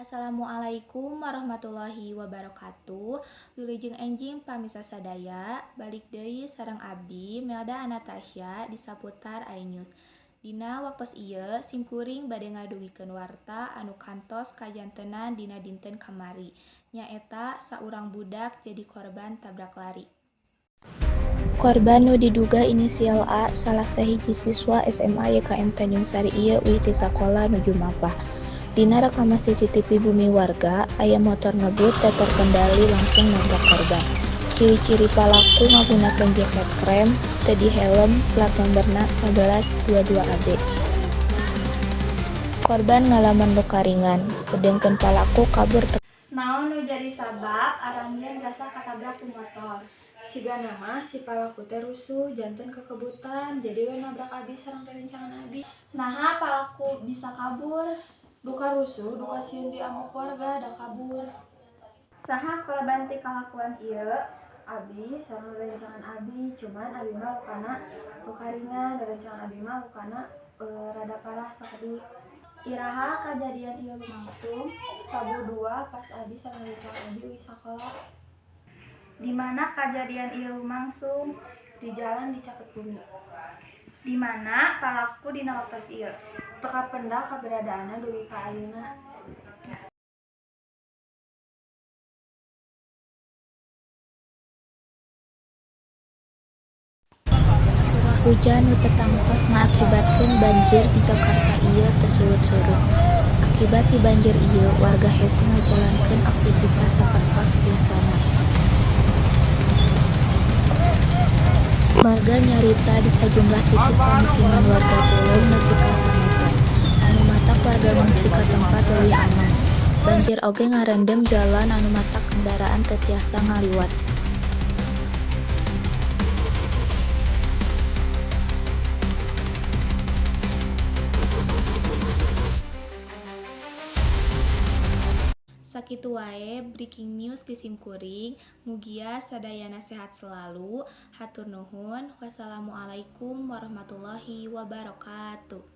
Assalamualaikum warahmatullahi wabarakatuh. Wilujeng enjing pamisa sadaya, balik deui sareng abdi Melda Anastasia di saputar iNews. Dina waktos ieu simkuring bade ngadugikeun warta anu kantos kajantenan dina dinten kamari. Nyaeta saurang budak jadi korban tabrak lari. Korban nu diduga inisial A salah sahiji siswa SMA YKM Tanjung Sari ieu uih ti sakola nuju mapah. Dina rekaman CCTV bumi warga, aya motor ngebut teu terkendali langsung nabrak korban. Ciri-ciri palaku ngagunakeun jaket krem, teu di helm, plat nomorna 1122AB. Korban ngalaman luka ringan, sedengkeun palaku kabur naon nu jadi sabab aranjeun jasa katabrak ku motor. Sigana mah si palaku teh rusuh janten kekebutan jadi we nabrak abi sareng rerencangan abi. Naha palaku bisa kabur? Duka rusuh, duka sieun diamuk warga da kabur. Saha korban ti kalakuan ieu? Abi sareng rerencangan abi, cuman abi mah lukana luka ringan, rerencangan abi mah lukana rada parah sakali. Iraha kajadian ieu lumangsung Rabu 2 pas abi sareng rerencangan abi uih sakola. Di mana kajadian ieu lumangsung? Di jalan di Caket Bumi. Di mana palaku dina waktos ieu teu kapendak kaberadaanna dugi ka ayeuna. Curah hujan nu teu tangtos ngaakibatkeun banjir di Jakarta ieu teu surut-surut. Akibat ti banjir ieu warga hese ngajalankeun aktivitas sapertos biasana. Warga nyarita di sajumlah titik pemukiman warga teuleum nepi ka 1 meter. Anu matak warga ngungsi ka tempat leuwih aman. Banjir oge ngarendem jalan anu matak kendaraan teu tiasa ngaliwat. Sakitu wae breaking news di simkuring. Mugia sadayana sehat selalu. Hatur nuhun. Wassalamualaikum warahmatullahi wabarakatuh.